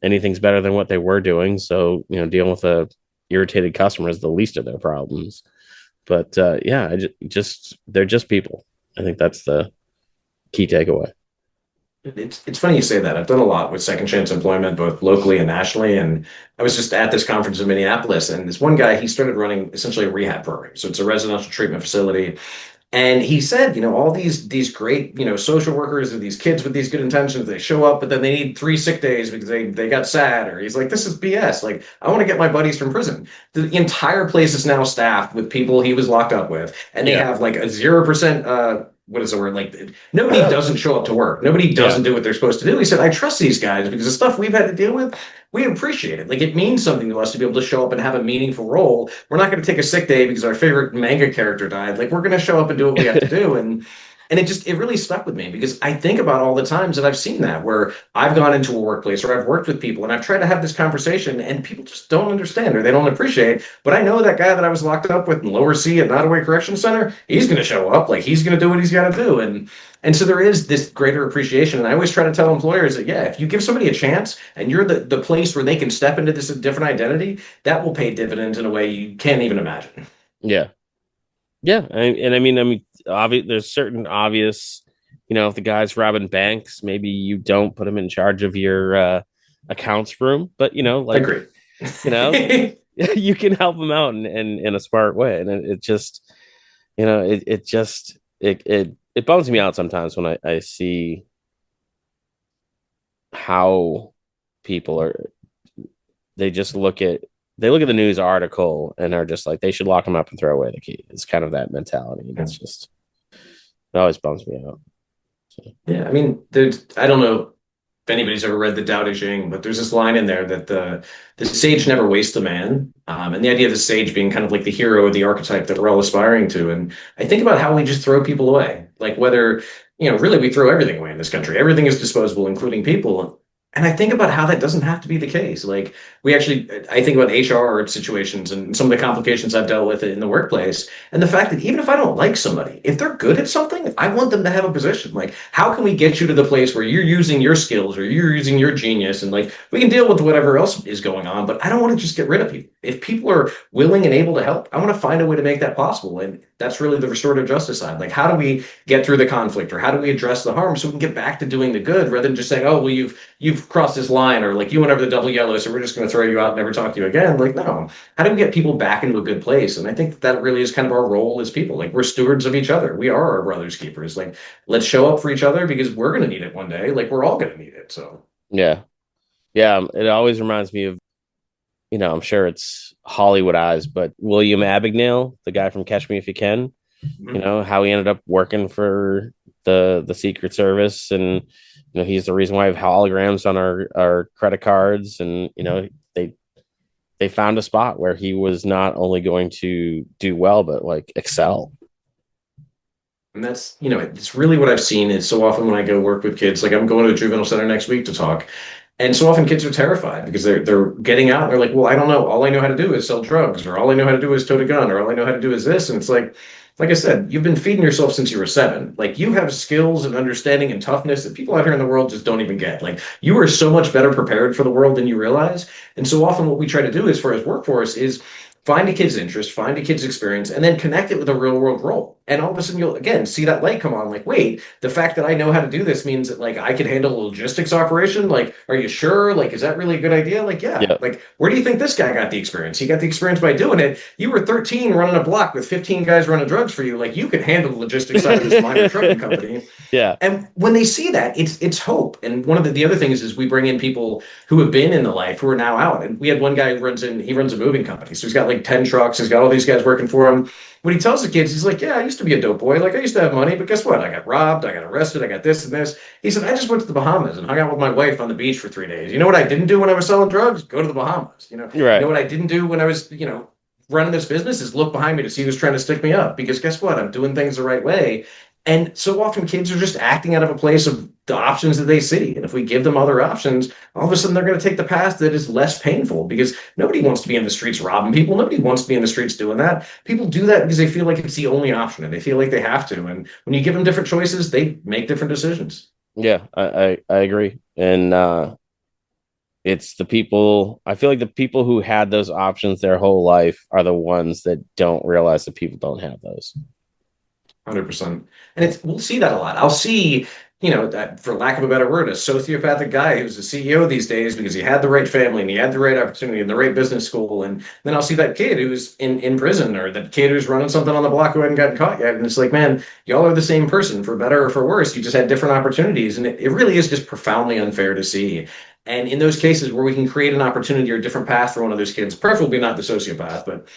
anything's better than what they were doing. So, dealing with a irritated customer is the least of their problems. But yeah, they're just people. I think that's the key takeaway. It's funny you say that. I've done a lot with second chance employment, both locally and nationally. And I was just at this conference in Minneapolis, and this one guy, he started running essentially a rehab program. So it's a residential treatment facility. And he said, all these great, social workers and these kids with these good intentions, they show up, but then they need 3 sick days because they got sad. Or he's like, this is BS. Like, I want to get my buddies from prison. The entire place is now staffed with people he was locked up with, and they Yeah. have like a 0%. What is the word? Like nobody doesn't show up to work. Nobody Yeah. doesn't do what they're supposed to do. He said, I trust these guys because the stuff we've had to deal with, we appreciate it. Like it means something to us to be able to show up and have a meaningful role. We're not going to take a sick day because our favorite manga character died. Like we're going to show up and do what we have to do. And it really stuck with me because I think about all the times that I've seen that where I've gone into a workplace or I've worked with people and I've tried to have this conversation and people just don't understand or they don't appreciate. But I know that guy that I was locked up with in Lower C at Nottoway Correction Center, he's going to show up, like he's going to do what he's got to do. And so there is this greater appreciation. And I always try to tell employers that, yeah, if you give somebody a chance and you're the place where they can step into this different identity, that will pay dividends in a way you can't even imagine. Yeah. Yeah. I mean, there's certain obvious, if the guy's robbing banks, maybe you don't put him in charge of your accounts room, but I like, agree. you know, you can help him out in a smart way. And it just, it bums me out sometimes when I see how people are, they just look at the news article and are just like, they should lock him up and throw away the key. It's kind of that mentality. And it's just, it always bums me out. So, Yeah, I mean, I don't know if anybody's ever read the Tao Te Ching, but there's this line in there that the sage never wastes a man, and the idea of the sage being kind of like the hero, the archetype that we're all aspiring to. And I think about how we just throw people away, like whether really we throw everything away in this country. Everything is disposable, including people. And I think about how that doesn't have to be the case. Like we actually, I think about HR situations and some of the complications I've dealt with in the workplace, and the fact that even if I don't like somebody, if they're good at something, I want them to have a position. Like, how can we get you to the place where you're using your skills or you're using your genius, and like we can deal with whatever else is going on, but I don't want to just get rid of people. If people are willing and able to help, I want to find a way to make that possible, and that's really the restorative justice side. Like, how do we get through the conflict, or how do we address the harm so we can get back to doing the good rather than just saying, oh, well, you've crossed this line, or like you went over the double yellow, so we're just going to throw you out and never talk to you again. Like, no, how do we get people back into a good place? And I think that really is kind of our role as people. Like, we're stewards of each other. We are our brother's keepers. Like, let's show up for each other because we're going to need it one day. Like, we're all going to need it. So, Yeah. Yeah. It always reminds me of, I'm sure it's Hollywood eyes, but William Abagnale, the guy from Catch Me If You Can, mhm. how he ended up working for the Secret Service, and he's the reason why we have holograms on our credit cards, and they found a spot where he was not only going to do well but like excel. And that's, it's really what I've seen is so often when I go work with kids, like I'm going to a juvenile center next week to talk. And so often kids are terrified because they're getting out and they're like, well, I don't know. All I know how to do is sell drugs, or all I know how to do is tote a gun, or all I know how to do is this. And it's like I said, you've been feeding yourself since you were 7. Like you have skills and understanding and toughness that people out here in the world just don't even get. Like you are so much better prepared for the world than you realize. And so often what we try to do as far as workforce is find a kid's interest, find a kid's experience, and then connect it with a real world role. And all of a sudden you'll again see that light come on. Like, wait, the fact that I know how to do this means that like I can handle a logistics operation. Like, are you sure? Like, is that really a good idea? Like, yeah. Yeah. Like, where do you think this guy got the experience? He got the experience by doing it. You were 13 running a block with 15 guys running drugs for you. Like, you could handle the logistics side of this minor trucking company. Yeah. And when they see that, it's hope. And one of the other things is we bring in people who have been in the life who are now out. And we had one guy who he runs a moving company. So he's got like 10 trucks, he's got all these guys working for him. When he tells the kids, he's like, yeah, I used to be a dope boy. Like I used to have money, but guess what? I got robbed, I got arrested, I got this and this. He said, I just went to the Bahamas and hung out with my wife on the beach for 3 days. You know what I didn't do when I was selling drugs? Go to the Bahamas. You know Right. what I didn't do when I was, running this business is look behind me to see who's trying to stick me up. Because guess what? I'm doing things the right way. And so often kids are just acting out of a place of the options that they see. And if we give them other options, all of a sudden they're going to take the path that is less painful because nobody wants to be in the streets robbing people. Nobody wants to be in the streets doing that. People do that because they feel like it's the only option and they feel like they have to. And when you give them different choices, they make different decisions. Yeah, I agree. And it's the people, I feel like the people who had those options their whole life are the ones that don't realize that people don't have those. 100%. And we'll see that a lot. I'll see, that, for lack of a better word, a sociopathic guy who's a CEO these days because he had the right family and he had the right opportunity and the right business school. And then I'll see that kid who's in prison, or that kid who's running something on the block who hadn't gotten caught yet. And it's like, man, y'all are the same person, for better or for worse. You just had different opportunities. And it really is just profoundly unfair to see. And in those cases where we can create an opportunity or a different path for one of those kids, preferably not the sociopath, but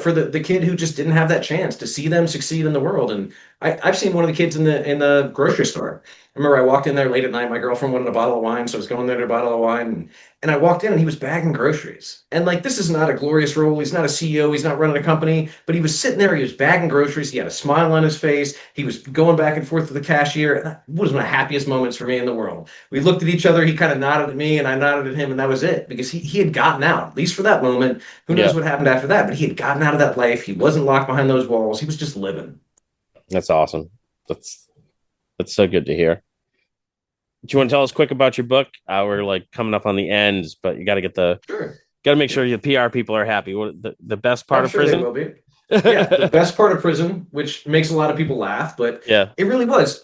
for the kid who just didn't have that chance to see them succeed in the world. And I've seen one of the kids in the grocery store. I remember I walked in there late at night. My girlfriend wanted a bottle of wine, so I was going there to a bottle of wine. And I walked in and he was bagging groceries. And like, this is not a glorious role. He's not a CEO. He's not running a company, but he was sitting there. He was bagging groceries. He had a smile on his face. He was going back and forth with the cashier. And that was one of the happiest moments for me in the world. We looked at each other. He kind of nodded at me and I nodded at him. And that was it, because he had gotten out, at least for that moment. Who knows Yeah, what happened after that? But he had gotten out of that life. He wasn't locked behind those walls. He was just living. that's awesome. That's so good to hear. Do you want to tell us quick about your book? We're like coming up on the end, but you got to Sure. make sure your PR people are happy. What the best part I'm of sure they prison? will be. Yeah, the best part of prison, which makes a lot of people laugh, but Yeah. it really was.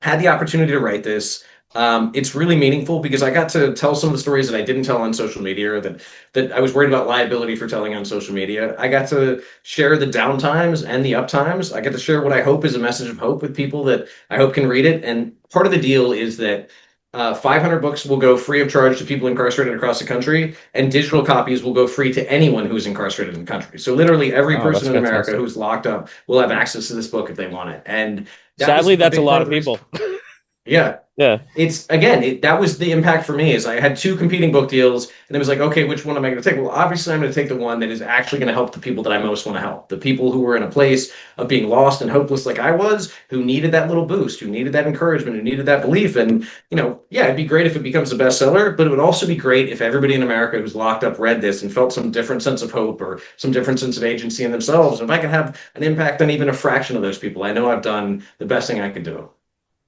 Had the opportunity to write this. It's really meaningful because I got to tell some of the stories that I didn't tell on social media, or that I was worried about liability for telling on social media. I got to share the downtimes and the uptimes. I got to share what I hope is a message of hope with people that I hope can read it. And part of the deal is that 500 books will go free of charge to people incarcerated across the country, and digital copies will go free to anyone who's incarcerated in the country. So literally every Oh, that's person in America fantastic. who's locked up will have access to this book if they want it. And that was Sadly, a that's a big part lot of of the reason. people. Yeah. Yeah. It's again, that was the impact for me is I had two competing book deals and it was like, okay, which one am I going to take? Well, obviously I'm going to take the one that is actually going to help the people that I most want to help. The people who were in a place of being lost and hopeless like I was, who needed that little boost, who needed that encouragement, who needed that belief. And, yeah, it'd be great if it becomes a bestseller, but it would also be great if everybody in America who's locked up read this and felt some different sense of hope or some different sense of agency in themselves. And if I can have an impact on even a fraction of those people, I know I've done the best thing I could do.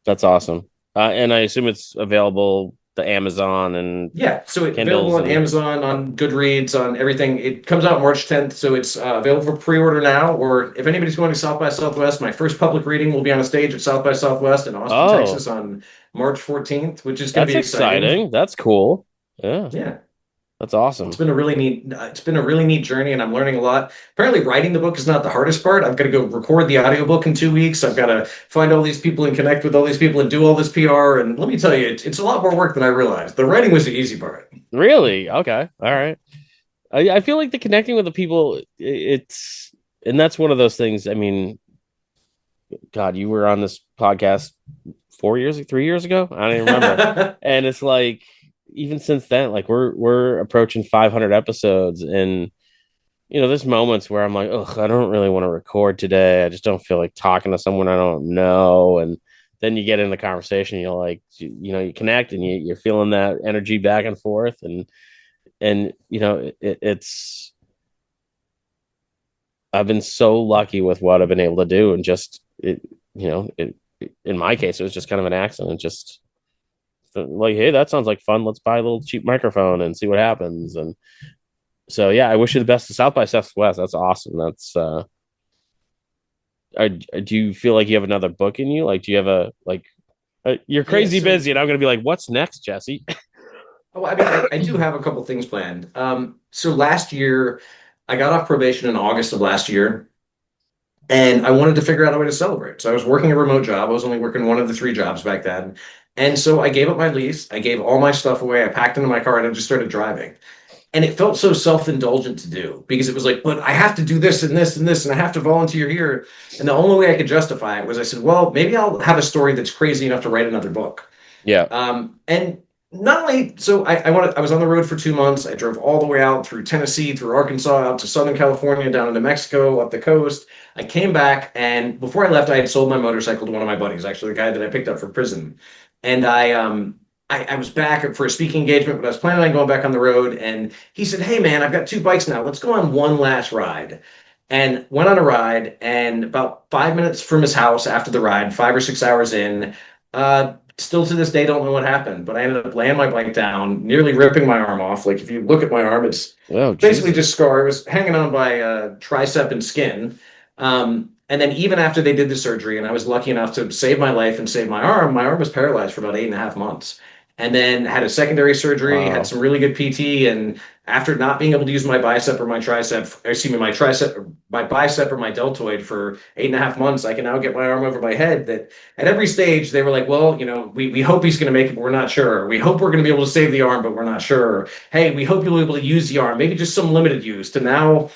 That's awesome. And I assume it's available to Amazon and Yeah, so it's available Kindles on and Amazon, on Goodreads, on everything. It comes out March 10th, so it's available for pre-order now. Or if anybody's going to South by Southwest, my first public reading will be on a stage at South by Southwest in Austin, oh, Texas on March 14th, which is going to that's be exciting. exciting. That's cool. Yeah, Yeah, that's it's awesome. been a really neat. It's been a really neat journey, and I'm learning a lot. Apparently, writing the book is not the hardest part. I've got to go record the audiobook in 2 weeks. I've got to find all these people and connect with all these people and do all this PR. And let me tell you, it's a lot more work than I realized. The writing was the easy part. Really? Okay. All right. I feel like the connecting with the people, it's, and that's one of those things. I mean, God, you were on this podcast 4 years, 3 years ago. I don't even remember. And it's like, even since then, like we're approaching 500 episodes, and there's moments where I'm like, oh, I don't really want to record today. I just don't feel like talking to someone I don't know. And then you get in the conversation, you're like, you connect, and you're feeling that energy back and forth, and it's I've been so lucky with what I've been able to do, and just it in my case, it was just kind of an accident. Just like, hey, that sounds like fun. Let's buy a little cheap microphone and see what happens. And so, yeah, I wish you the best to South by Southwest. That's awesome. That's do you feel like you have another book in you? Like, do you have a like? You're Yeah, crazy so busy, and I'm gonna be like, what's next, Jesse? oh, I mean, I do have a couple things planned. So last year, I got off probation in August of last year, and I wanted to figure out a way to celebrate. So I was working a remote job. I was only working one of the three jobs back then. And so I gave up my lease. I gave all my stuff away. I packed into my car and I just started driving. And it felt so self-indulgent to do because it was like, but I have to do this and this and this, and I have to volunteer here. And the only way I could justify it was I said, well, maybe I'll have a story that's crazy enough to write another book. Yeah. And not only so I was on the road for 2 months. I drove all the way out through Tennessee, through Arkansas, out to Southern California, down into Mexico, up the coast. I came back, and before I left, I had sold my motorcycle to one of my buddies, actually the guy that I picked up from prison. And I was back for a speaking engagement, but I was planning on going back on the road. And he said, "Hey man, I've got two bikes now. Let's go on one last ride." And went on a ride, and about 5 minutes from his house after the ride, 5 or 6 hours in, still to this day don't know what happened, but I ended up laying my bike down, nearly ripping my arm off. Like if you look at my arm, it's Oh, basically just Jesus. scar. It was hanging on by tricep and skin. And then even after they did the surgery, and I was lucky enough to save my life and save my arm was paralyzed for about 8.5 months. And then had a secondary surgery, had Wow. some really good PT, and after not being able to use my bicep or my tricep, excuse me, my tricep, my bicep or my deltoid for 8.5 months, I can now get my arm over my head. That at every stage they were like, well, we hope he's going to make it, but we're not sure. We hope we're going to be able to save the arm, but we're not sure. Hey, we hope you'll be able to use the arm, maybe just some limited use. To now,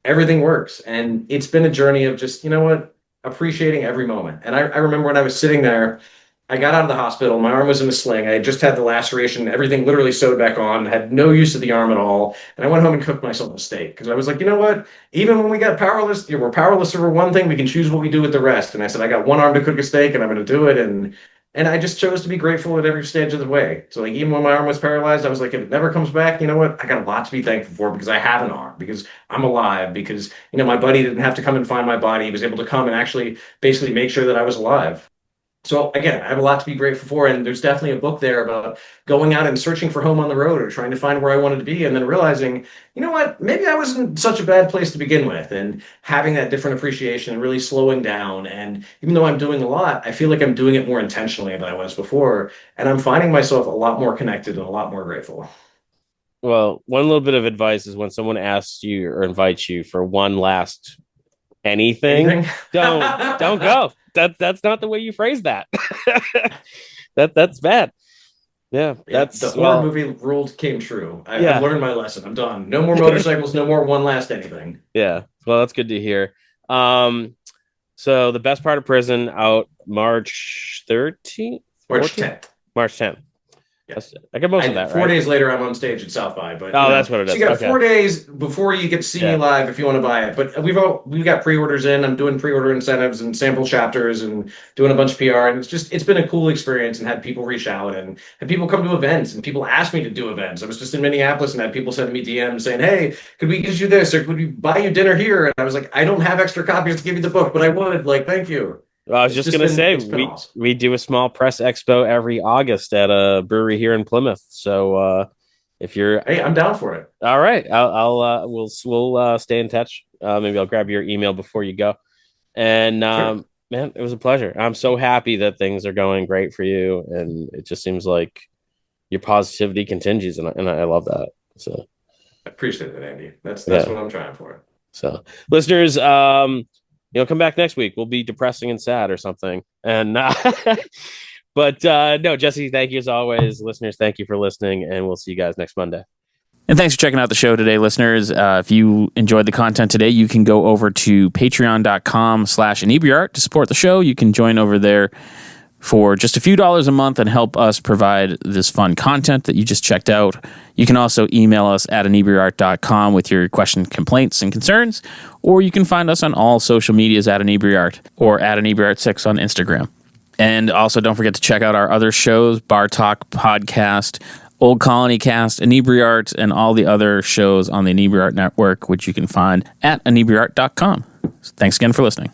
everything works, and it's been a journey of just appreciating every moment. And I remember when I was sitting there. I got out of the hospital. My arm was in a sling. I had just had the laceration, everything literally sewed back on, had no use of the arm at all. And I went home and cooked myself a steak because I was like, you know what? Even when we got powerless, we're powerless over one thing. We can choose what we do with the rest. And I said, I got one arm to cook a steak, and I'm going to do it. And I just chose to be grateful at every stage of the way. So like even when my arm was paralyzed, I was like, if it never comes back, you know what? I got a lot to be thankful for because I have an arm, because I'm alive, because my buddy didn't have to come and find my body. He was able to come and actually basically make sure that I was alive. So again, I have a lot to be grateful for, and there's definitely a book there about going out and searching for home on the road or trying to find where I wanted to be, and then realizing, you know what, maybe I was in such a bad place to begin with, and having that different appreciation and really slowing down. And even though I'm doing a lot, I feel like I'm doing it more intentionally than I was before, and I'm finding myself a lot more connected and a lot more grateful. Well, one little bit of advice is when someone asks you or invites you for one last anything, Anything? don't go. That's not the way you phrase that. That's bad. Yeah, Yeah, the that's horror well, movie ruled came true. I've yeah. learned my lesson. I'm done. No more motorcycles. No more one last anything. Yeah. Well, that's good to hear. Um, so the best part of prison out March 13th, March 14th, 10th. March 10th. Yeah. I get most of that, 4 days right? later, I'm on stage at South by, but Oh, that's what it so is. you got Okay. 4 days before you get to see me Yeah. live if you want to buy it. But we've got pre-orders in. I'm doing pre-order incentives and sample chapters and doing a bunch of PR, and it's been a cool experience and had people reach out and had people come to events and people asked me to do events. I was just in Minneapolis and had people send me DMs saying, "Hey, could we get you this or could we buy you dinner here?" And I was like, "I don't have extra copies to give you the book, but I would. Like, thank you." Well, I was just gonna say It's been awesome. we do a small press expo every August at a brewery here in Plymouth. So if you're Hey, I'm down for it. all right, I'll we'll stay in touch. Maybe I'll grab your email before you go. And Sure. man, it was a pleasure. I'm so happy that things are going great for you, and it just seems like your positivity continues, and I love that. So I appreciate it, Andy. That's yeah. what I'm trying for. So listeners, come back next week. We'll be depressing and sad or something. And but no, Jesse, thank you as always. Listeners, thank you for listening, and we'll see you guys next Monday. And thanks for checking out the show today, listeners. If you enjoyed the content today, you can go over to patreon.com/Inebri-art to support the show. You can join over there for just a few dollars a month and help us provide this fun content that you just checked out. You can also email us at Inebri-art.com with your questions, complaints, and concerns, or you can find us on all social medias at Inebri-art or at Inebri-art6 on Instagram. And also don't forget to check out our other shows, Bar Talk Podcast, Old Colony Cast, Inebri-art, and all the other shows on the Inebri-art Network, which you can find at Inebri-art.com. Thanks again for listening.